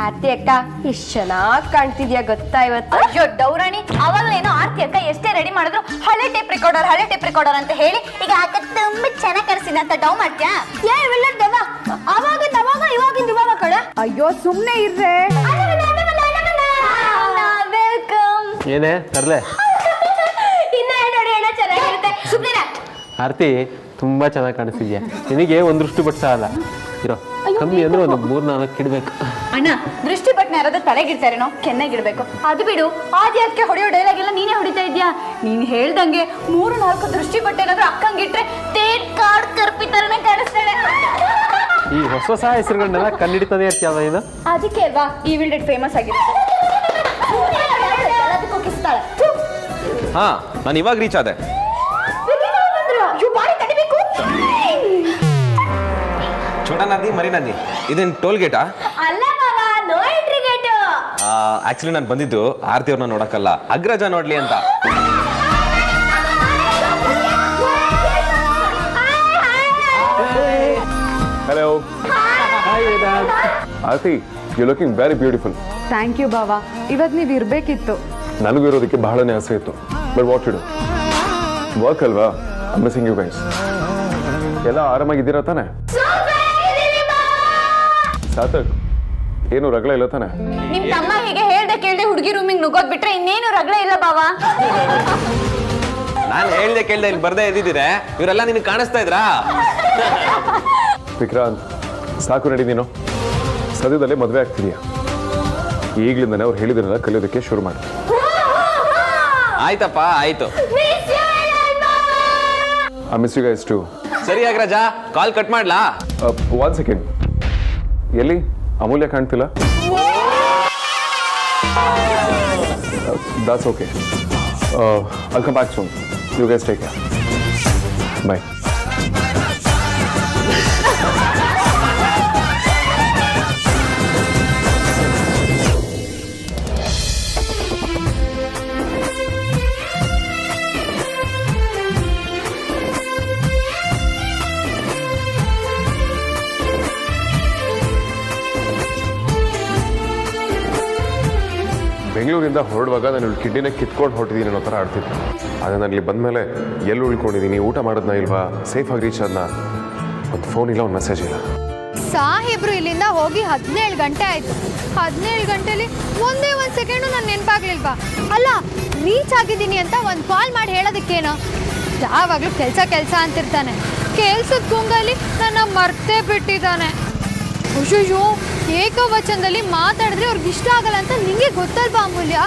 Speaker 12: ಆರ್ತಿ ಅಕ್ಕ, ಇಷ್ಟು ಚೆನ್ನಾಗಿ ಕಾಣ್ತಿದ್ಯಾ ಗೊತ್ತಾ ಇವತ್ತು?
Speaker 3: ಅಯ್ಯೋ ಡೌರಾಣಿ, ಅವಾಗಲೇನೋ ಆರ್ತಿ ಅಕ್ಕ ಎಷ್ಟೇ ರೆಡಿ ಮಾಡಿದ್ರು ಹಳೆ ಟೇಪ್ ರೆಕಾರ್ಡರ್ ಅಂತ ಹೇಳಿ ಈಗ ಅಕ್ಕ ತುಂಬಾ ಚೆನ್ನಾಗಿ ಕಾಣಿಸ್ತಿದೆ ಅಂತ ಡೌ ಮಾಡ್ತೀಯಾ? ಇವಾಗ ಕಡ.
Speaker 12: ಅಯ್ಯೋ ಸುಮ್ನೆ ಇರ್ರೆ.
Speaker 3: ವೆಲ್ಕಮ್.
Speaker 11: ಏನೇ ತರ್ಲೆ?
Speaker 3: ಇನ್ನ ನೋಡಿ ಅಣ್ಣ, ಚೆನ್ನಾಗಿರುತ್ತೆ. ಸುಮ್ಮನೆ
Speaker 11: ಆರ್ತಿ, ತುಂಬಾ ಚೆನ್ನಾಗಿ ಕಾಣಿಸ್ತಿದ್ಯಾ. ನಿನಗೆ ಒಂದು ದೃಷ್ಟಿ ಬಟ್ ಸಾಲ ಇರೋ, ಕಮ್ಮಿ ಅಂದ್ರೆ ಒಂದು 3-4 ಇಡ್ಬೇಕು.
Speaker 3: ಅಣ್ಣ, ದೃಷ್ಟಿ ಬಟ್ನ ಯಾರಾದ್ರೂ ತಲೆಗಿಡ್ತಾರೇನೋ, ಕೆನ್ನಾಗಿಡ್ಬೇಕು. ಅದು ಬಿಡು, ಆದ್ಯಕ್ಕೆ ಹೊಡೆಯೋ ಡೈಲಾಗ್ ಎಲ್ಲ ನೀನೇ ಹೊಡಿತಾ ಇದ್ಯಾ. ನೀನ್ ಹೇಳ್ದಂಗೆ 3-4 ದೃಷ್ಟಿ ಬಟ್ಟೆ ಏನಾದ್ರೂ ಅಕ್ಕಂಗಿಟ್ರೆ ತೇಟ್ ಕಾಡ್ ಕರ್ಪಿ ತರನೇ ಕಾಣಿಸ್ತಾಳೆ.
Speaker 11: ಈ ಹೊಸ ಹೆಸರುಗಳನ್ನೆಲ್ಲ ಕಂಡಿಡಿತಾನೆ ಇರ್ತೀಯ ನೀನು.
Speaker 3: ಅದಕ್ಕೆ ಅಲ್ವಾ ಈ ವಿಲ್ಡೆಡ್ ಫೇಮಸ್ ಆಗಿದೆ.
Speaker 13: ಹಾ, ನಾನು ಇವಾಗ ರೀಚ್ ಆದೆ. ಛೋಟಾ ನದಿ, ಮರಿ ನದಿ, ಇದೇನು ಟೋಲ್ ಗೇಟಾ?
Speaker 3: ಅಲ್ಲ ಬಾಬಾ, ನೋ ಎಂಟ್ರಿ ಗೇಟ್.
Speaker 13: ಆಕ್ಚುಲಿ ನಾನು ಬಂದಿದ್ದು ಆರ್ತಿ ಅವ್ರನ್ನ ನೋಡಕ್ಕಲ್ಲ, ಅಗ್ರಜ ನೋಡ್ಲಿ ಅಂತ.
Speaker 4: Hello. Hi Vedant. Aarti, you looking very beautiful.
Speaker 14: Thank you ಬಾವಾ, ಇವತ್ತು ನೀವು ಇರಬೇಕಿತ್ತು.
Speaker 4: ನನಗೂ ಇರೋದಕ್ಕೆ ಬಹಳನೇ ಆಸೆ ಇತ್ತು. But what to do? Work ಅಲ್ವಾ? I missing you guys. ಎಲ್ಲ ಆರಾಮಾಗಿದ್ದೀರಾ ತಾನೆ? ಸಾರ್ಥಕ್, ಏನು ರಗಳೆ ಇಲ್ಲ ತಾನೆ?
Speaker 3: ನಿಮ್ ತಮ್ಮ ಹೀಗೆ ಹೇಳ್ದೆ ಕೇಳ್ದೆ ಹುಡುಗಿ ರೂಮಿಗೆ ನುಗ್ಗೋದ್ ಬಿಟ್ರೆ ಇನ್ನೇನು ರಗಳೆ ಇಲ್ಲ ಬಾವಾ.
Speaker 13: ನಾನು ಹೇಳ್ದೆ ಕೇಳ್ದೆ ಇಲ್ಲಿ ಬರ್ದೇ ಇದ್ದಿದ್ದೀರ, ಇವರೆಲ್ಲ ನಿನಗೆ ಕಾಣಿಸ್ತಾ ಇದ್ರಾ?
Speaker 4: ವಿಕ್ರಾಂತ್, ಸಾಕು ನಡಿ. ನೀನು ಸದ್ಯದಲ್ಲೇ ಮದುವೆ ಆಗ್ತಿದೀಯ. ಈಗ್ಲಿಂದನೇ ಅವ್ರು ಹೇಳಿದ್ರನ್ನೆಲ್ಲ ಕಲಿಯೋದಕ್ಕೆ ಶುರು ಮಾಡಿ.
Speaker 13: ಆಯ್ತಪ್ಪ, ಆಯ್ತು.
Speaker 4: I miss you guys too.
Speaker 13: ಸರಿ ಅಗ್ರಜ, ಕಾಲ್ ಕಟ್ ಮಾಡ್ಲಾ?
Speaker 4: 1 ಸೆಕೆಂಡ್. ಎಲ್ಲಿ ಅಮೂಲ್ಯ ಕಾಣ್ತಿಲ್ಲ? That's okay. I'll come back soon. You guys take care. Bye. ಬೆಂಗಳೂರಿಂದ ಹೊರಡುವಾಗ ನಾನು ಕಿಡ್ನಿನ ಕಿತ್ಕೊಂಡು ಹೊರಟಿದ್ದೀನಿ ಅನ್ನೋ ಥರ ಆಡ್ತಿದ್ದೆ. ಆದರೆ ನಾನು ಇಲ್ಲಿ ಬಂದಮೇಲೆ ಎಲ್ಲಿ ಉಳ್ಕೊಂಡಿದ್ದೀನಿ, ಊಟ ಮಾಡೋದನ್ನ ಇಲ್ವಾ, ಸೇಫಾಗಿ ರೀಚ್ ಅದನ್ನ, ಒಂದು ಫೋನ್ ಇಲ್ಲ, ಒಂದು ಮೆಸೇಜ್ ಇಲ್ಲ.
Speaker 5: ಸಾಹೇಬ್ರು ಇಲ್ಲಿಂದ ಹೋಗಿ 17 ಗಂಟೆ ಆಯಿತು. 17 ಗಂಟೆಲಿ ಒಂದೇ ಒಂದು ಸೆಕೆಂಡು ನಾನು ನೆನಪಾಗ್ಲಿಲ್ವಾ? ಅಲ್ಲ, ರೀಚ್ ಆಗಿದ್ದೀನಿ ಅಂತ ಒಂದು ಕಾಲ್ ಮಾಡಿ ಹೇಳೋದಕ್ಕೇನೋ? ಯಾವಾಗಲೂ ಕೆಲಸ ಅಂತಿರ್ತಾನೆ. ಕೆಲ್ಸದ ಗುಂಗಲ್ಲಿ ನನ್ನ ಮರ್ತೇ ಬಿಟ್ಟಿದ್ದಾನೆ. ಅಯ್ಯೋ, ಏಕವಚನದಲ್ಲಿ ಮಾತಾಡಿದ್ರೆ ಅವ್ರಿಗೆ ಇಷ್ಟ ಆಗಲ್ಲ ಅಂತ ನಿಂಗೆ ಗೊತ್ತಲ್ವಾ ಅಮೂಲ್ಯ?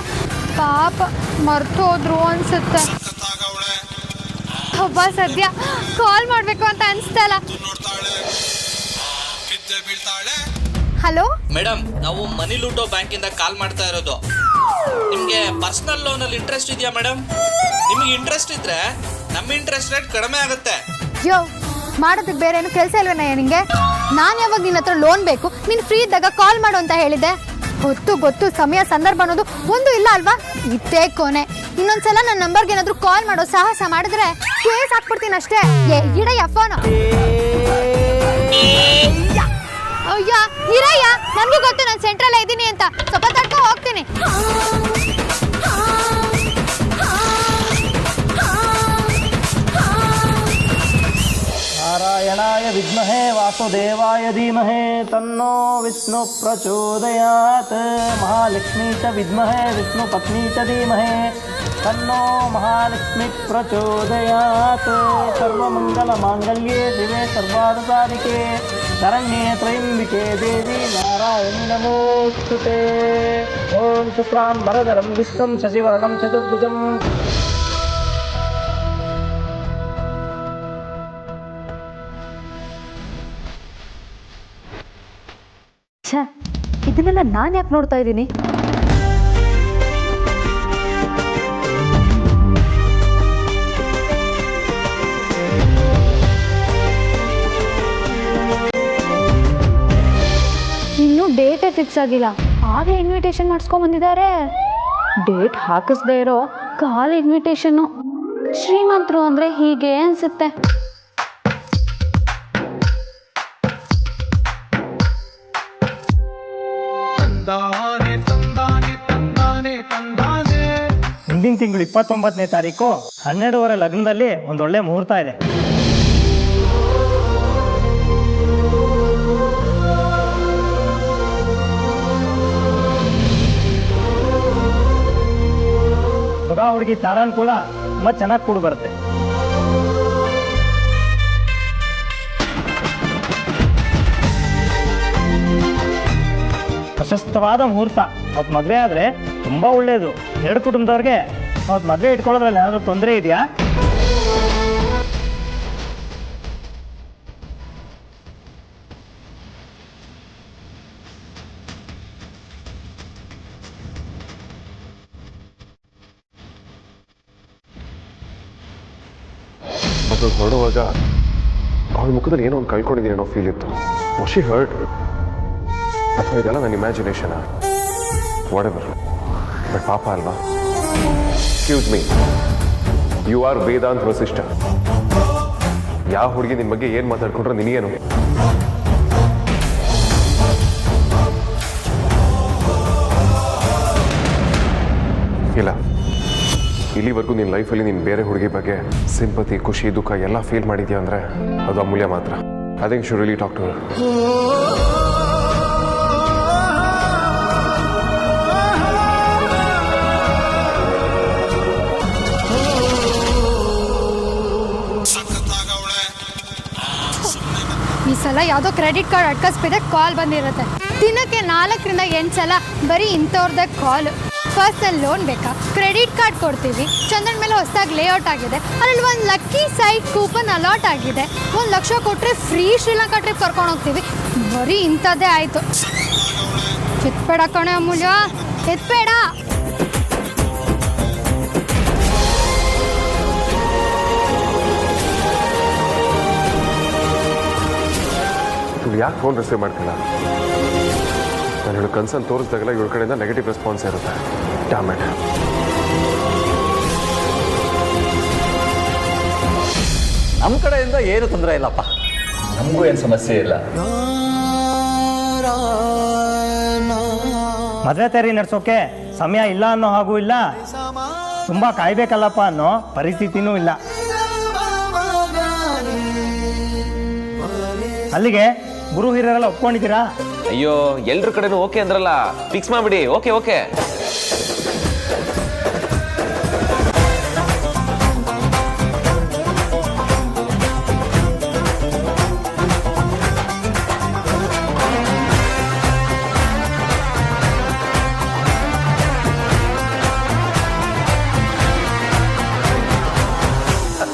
Speaker 5: ಪಾಪ ಮರ್ತೋದ್ರು ಅನ್ಸುತ್ತೆ. ಒಬ್ಬ ಸದ್ಯ ಕಾಲ್ ಮಾಡಬೇಕು ಅಂತ ಅನಿಸ್ತಲ್ಲ. ಹಲೋ
Speaker 15: ಮೇಡಮ್, ನಾವು ಮನಿ ಲೂಟೋ ಬ್ಯಾಂಕಿಂದ ಕಾಲ್ ಮಾಡ್ತಾ ಇರೋದು. ನಿಮಗೆ ಪರ್ಸನಲ್ ಲೋನಲ್ಲಿ ಇಂಟ್ರೆಸ್ಟ್ ಇದೆಯಾ ಮೇಡಮ್? ನಿಮಗೆ ಇಂಟ್ರೆಸ್ಟ್ ಇದ್ರೆ ನಮ್ಮ ಇಂಟ್ರೆಸ್ಟ್ ರೇಟ್ ಕಡಿಮೆ ಆಗುತ್ತೆ.
Speaker 5: ಯೋ, ಮಾಡೋದಕ್ಕೆ ಬೇರೆ ಏನು ಕೆಲಸ ಇಲ್ವೇನ ನಿನಗೆ? ನಾನು ಯಾವಾಗ ನಿನ್ನ ಹತ್ರ ಲೋನ್ ಬೇಕು, ನೀನು ಫ್ರೀ ಇದ್ದಾಗ ಕಾಲ್ ಮಾಡು ಅಂತ ಹೇಳಿದೆ. ಗೊತ್ತು ಸಮಯ ಸಂದರ್ಭ ಅನ್ನೋದು ಒಂದು ಇಲ್ಲ ಅಲ್ವಾ? ಇತ್ತೇ ಕೊನೆ. ಇನ್ನೊಂದ್ಸಲ ನನ್ನ ನಂಬರ್ಗೆ ಏನಾದರೂ ಕಾಲ್ ಮಾಡೋ ಸಾಹಸ ಮಾಡಿದ್ರೆ ಕೇಸ್ ಹಾಕ್ಬಿಡ್ತೀನಿ ಅಷ್ಟೇ. ಇಡಯ್ಯ ಫೋನು. ಅಯ್ಯ ಇರಯ್ಯ, ನನಗೂ ಗೊತ್ತು ನಾನು ಸೆಂಟ್ರಲ್ ಇದ್ದೀನಿ ಅಂತ. ಸ್ವಲ್ಪ ತಡ್ಕೊ ಹೋಗ್ತೀನಿ.
Speaker 16: ನಾರಾಯಣಾಯ ವಿದ್ಮಹೇ ವಾಸುದೇವಾಯ ಧೀಮಹೇ ತನ್ನೋ ವಿಷ್ಣು ಪ್ರಚೋದಯಾತ್. ಮಹಾಲಕ್ಷ್ಮೀ ಚ ವಿದ್ಮಹೇ ವಿಷ್ಣು ಪತ್ನಿ ಚ ಧೀಮಹೇ ತನ್ನೋ ಮಹಾಲಕ್ಷ್ಮಿ ಪ್ರಚೋದಯಾತ್. ಸರ್ವಮಂಗಲ ಮಾಂಗಲ್ಯೇ ಶಿವೆ ಸರ್ವಾರ್ಥಸಾಧಿಕೆ ಶರಣ್ಯೇ ತ್ರಯಂಬಿಕೆ ದೇವಿ ನಾರಾಯಣಿ ನಮೋಸ್ತುತೇ. ಓಂ ಶುಕ್ಲಾಂ ವರದರಂ ವಿಷ್ಣುಂ ಶಶಿವರ್ಣಂ ಚತುರ್ಭುಜಂ.
Speaker 3: ಇದನ್ನೆಲ್ಲ ನಾನು ಯಾಕೆ ನೋಡ್ತಾ ಇದ್ದೀನಿ?
Speaker 5: ಇನ್ನೂ ಡೇಟೇ ಫಿಕ್ಸ್ ಆಗಿಲ್ಲ, ಆಗೇ ಇನ್ವಿಟೇಷನ್ ಮಾಡಿಸ್ಕೊಂಡ್ ಬಂದಿದ್ದಾರೆ.
Speaker 3: ಡೇಟ್ ಹಾಕಿಸ್ದೇ ಇರೋ ಕಾಲ್ ಇನ್ವಿಟೇಷನ್ನು. ಶ್ರೀಮಂತರು ಅಂದರೆ ಹೀಗೆ ಅನಿಸುತ್ತೆ.
Speaker 16: ಮುಂದಿನ ತಿಂಗಳು 29ನೇ ತಾರೀಕು 12:30 ಲಗ್ನದಲ್ಲಿ ಒಂದೊಳ್ಳೆ ಮುಹೂರ್ತ ಇದೆ. ಹುಡುಗ ಹುಡುಗಿ ತಾರಾನುಕೂಲ ತುಂಬ ಚೆನ್ನಾಗಿ ಕೂಡಿ ಬರುತ್ತೆ. ಪ್ರಶಸ್ತವಾದ ಮುಹೂರ್ತ. ಅವತ್ತು ಮದುವೆ ಆದರೆ ತುಂಬ ಒಳ್ಳೆಯದು. ಎರಡು ಕುಟುಂಬದವ್ರಿಗೆ ಅವತ್ತು ಮದುವೆ ಇಟ್ಕೊಳ್ಳೋದ್ರಲ್ಲಿ ಏನಾದರೂ ತೊಂದರೆ ಇದೆಯಾ?
Speaker 4: ಅದು ಹೊರಡುವಾಗ ಅವಳ ಮುಖದಲ್ಲಿ ಏನೋ ಒಂದು ಕಳ್ಕೊಂಡಿದ್ದೀನಿ ಅನ್ನೋ ಫೀಲ್ ಇತ್ತು. ವಾಸ್ ಶಿ ಹರ್ಟ್ ಅಥವಾ ಇದೆಲ್ಲ ನನ್ನ ಇಮ್ಯಾಜಿನೇಷನ್? ವಾಟೆವರ್, ಬಟ್ ಪಾಪ ಅಲ್ವಾ? Excuse me, you are Vedant Vasishtha. ಯಾವ ಹುಡುಗಿ ನಿನ್ನ ಬಗ್ಗೆ ಏನು ಮಾತಾಡ್ಕೊಂಡ್ರೆ ನಿನಗೇನು? ಇಲ್ಲ, ಇಲ್ಲಿವರೆಗೂ ನಿನ್ನ ಲೈಫಲ್ಲಿ ನೀನು ಬೇರೆ ಹುಡುಗಿ ಬಗ್ಗೆ ಸಿಂಪತಿ, ಖುಷಿ, ದುಃಖ ಎಲ್ಲ ಫೀಲ್ ಮಾಡಿದ್ಯಾ ಅಂದರೆ ಅದು ಅಮೂಲ್ಯ ಮಾತ್ರ. I think should really talk to her.
Speaker 5: ಈ ಸಲ ಯಾವುದೋ ಕ್ರೆಡಿಟ್ ಕಾರ್ಡ್ ಅಟ್ಕಸ್ಬಿಟ್ಟೆ ಕಾಲ್ ಬಂದಿರುತ್ತೆ. ದಿನಕ್ಕೆ 4ರಿಂದ 8 ಸಲ ಬರೀ ಇಂಥವ್ರದ್ದೇ ಕಾಲ್. ಪರ್ಸನಲ್ ಲೋನ್ ಬೇಕಾ, ಕ್ರೆಡಿಟ್ ಕಾರ್ಡ್ ಕೊಡ್ತೀವಿ, ಚಂದ್ರನ ಮೇಲೆ ಹೊಸದಾಗಿ ಲೇಔಟ್ ಆಗಿದೆ, ಅದರಲ್ಲಿ ಒಂದು ಲಕ್ಕಿ ಸೈಟ್ ಕೂಪನ್ ಅಲಾಟ್ ಆಗಿದೆ, 1 ಲಕ್ಷ ಕೊಟ್ಟರೆ ಫ್ರೀ ಶ್ರೀಲಂಕಾ ಟ್ರಿಪ್ ಕರ್ಕೊಂಡು ಹೋಗ್ತೀವಿ. ಬರೀ ಇಂಥದ್ದೇ ಆಯಿತು. ಎತ್ಬೇಡ ಕಣೆ ಅಮೂಲ್ಯ, ಎತ್ಬೇಡ.
Speaker 4: ಯಾಕೆ ಫೋನ್ ರಿಸೀವ್ ಮಾಡ್ತಿಲ್ಲ? ನಾನು ಇವಳು ಕನ್ಸನ್ನು ತೋರಿಸಿದಾಗೆಲ್ಲ ಇವಳ ಕಡೆಯಿಂದ ನೆಗೆಟಿವ್ ರೆಸ್ಪಾನ್ಸ್ ಇರುತ್ತೆ. ಡ್ಯಾಮೇಜ್.
Speaker 2: ನಮ್ಮ ಕಡೆಯಿಂದ ಏನು ತೊಂದರೆ ಇಲ್ಲಪ್ಪ.
Speaker 7: ನಮಗೂ ಏನು ಸಮಸ್ಯೆ ಇಲ್ಲ.
Speaker 16: ಮದುವೆ ತಯಾರಿ ನಡೆಸೋಕೆ ಸಮಯ ಇಲ್ಲ ಅನ್ನೋ ಹಾಗೂ ಇಲ್ಲ, ತುಂಬ ಕಾಯ್ಬೇಕಲ್ಲಪ್ಪ ಅನ್ನೋ ಪರಿಸ್ಥಿತಿನೂ ಇಲ್ಲ. ಅಲ್ಲಿಗೆ ಗುರು ಹಿರಿಯರೆಲ್ಲ ಒಪ್ಕೊಂಡಿದ್ದೀರಾ?
Speaker 13: ಅಯ್ಯೋ, ಎಲ್ರ ಕಡೆನೂ ಓಕೆ ಅಂದ್ರಲ್ಲ, ಫಿಕ್ಸ್ ಮಾಡ್ಬಿಡಿ. Okay okay.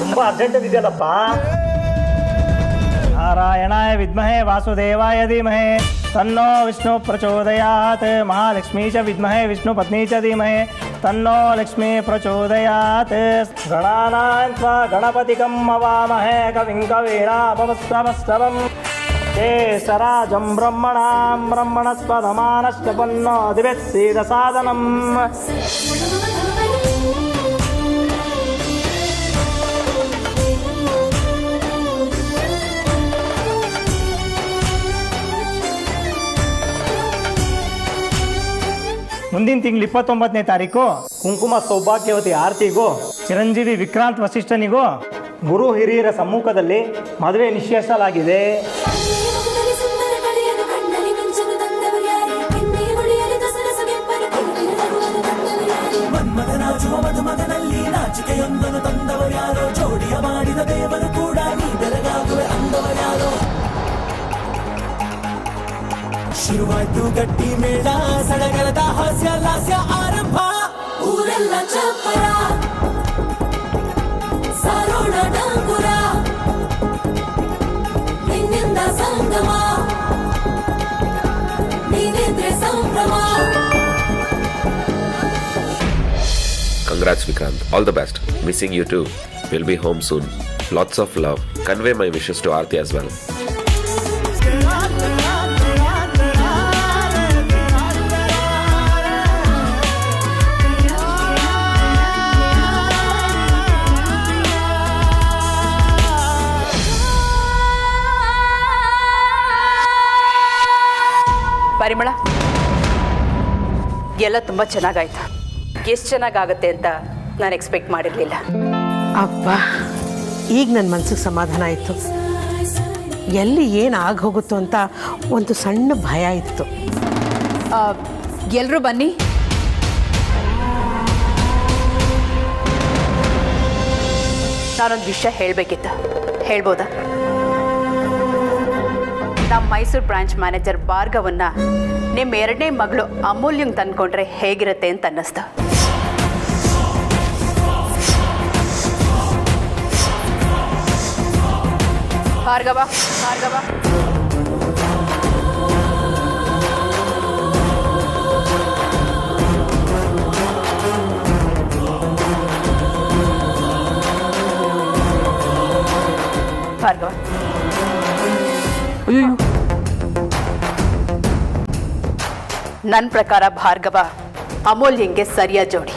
Speaker 16: ತುಂಬಾ ಅರ್ಜೆಂಟ್ ಇದೆಯಲ್ಲಪ್ಪ. ನಾರಾಯಣಾಯ ವಿದ್ಮಹೇ ವಾಸುದೇವಾಯ ಧೀಮಹಿ ತನ್ನೋ ವಿಷ್ಣು ಪ್ರಚೋದಯಾತ್. ಮಹಾಲಕ್ಷ್ಮೀ ಚ ವಿದ್ಮಹೇ ವಿಷ್ಣು ಪತ್ನಿ ಚ ಧೀಮಹಿ ತನ್ನೋ ಲಕ್ಷ್ಮೀ ಪ್ರಚೋದಯಾತ್. ಗಣಾನಾಂ ತ್ವಾ ಗಣಪತಿಗಂ ಹವಾಮಹೇ ಕವಿಂ ಕವೀನಾಮಸ್ತವಸ್ತವಂ. ಕೇಸರಾಜಂ ಬ್ರಹ್ಮಣಾಂ ಬ್ರಹ್ಮಣಸ್ಪದಮಾನಶ್ಚಪನ್ನೋ ದಿವ್ಯತ್ಸೀದ ಸಾಧನಂ. ಮುಂದಿನ ತಿಂಗಳು 29ನೇ ತಾರೀಕು ಕುಂಕುಮ ಸೌಭಾಗ್ಯವತಿ ಆರತಿಗೂ ಚಿರಂಜೀವಿ ವಿಕ್ರಾಂತ್ ವಸಿಷ್ಠನಿಗೂ ಗುರು ಹಿರಿಯರ ಸಮ್ಮುಖದಲ್ಲಿ ಮದುವೆ ನಿಶ್ಚಯಿಸಲಾಗಿದೆ.
Speaker 10: ಶುರುವಾಯ್ತು ಗಟ್ಟಿ ಮೇಳ, ಸಡಗರದ ಹಾಸ್ಯ ಲಾಸ್ಯ ಆರಂಭ. ಊರೆಲ್ಲ ಚಪ್ಪರ, ಸಾರೋಣ ಡಂಗುರ, ನಿನ್ನಿಂದ ಸಂಗಮ, ನೀನಿದ್ರೆ ಸಂಭ್ರಮ.
Speaker 13: Congrats Vikrant, all the best. Missing you too. We'll be home soon. Lots of love. Convey my wishes to Aarti as well.
Speaker 8: ಪರಿಮಳ, ಎಲ್ಲ ತುಂಬ ಚೆನ್ನಾಗಾಯ್ತು. ಎಷ್ಟು ಚೆನ್ನಾಗಾಗುತ್ತೆ ಅಂತ ನಾನು ಎಕ್ಸ್ಪೆಕ್ಟ್ ಮಾಡಿರಲಿಲ್ಲ.
Speaker 1: ಅಪ್ಪ, ಈಗ ನನ್ನ ಮನಸ್ಸಿಗೆ ಸಮಾಧಾನ ಆಯಿತು. ಎಲ್ಲಿ ಏನು ಆಗೋಗುತ್ತೋ ಅಂತ ಒಂದು ಸಣ್ಣ ಭಯ ಇತ್ತು.
Speaker 8: ಎಲ್ಲರೂ ಬನ್ನಿ. ನಾನೊಂದು ವಿಷಯ ಹೇಳಬೇಕಿತ್ತು, ಹೇಳ್ಬೋದಾ? ನಮ್ಮ ಮೈಸೂರು ಬ್ರಾಂಚ್ ಮ್ಯಾನೇಜರ್ ಭಾರ್ಗವನ್ನ ನಿಮ್ಮ 2ನೇ ಮಗಳು ಅಮೂಲ್ಯಂಗೆ ತಂದ್ಕೊಂಡ್ರೆ ಹೇಗಿರುತ್ತೆ ಅಂತ ಅನ್ನಿಸ್ತು. ಭಾರ್ಗವ, ಭಾರ್ಗವ, ಭಾರ್ಗವ. ನನ್ನ ಪ್ರಕಾರ ಭಾರ್ಗವ ಅಮೂಲ್ಯಂಗೆ ಸರಿಯಾದ ಜೋಡಿ.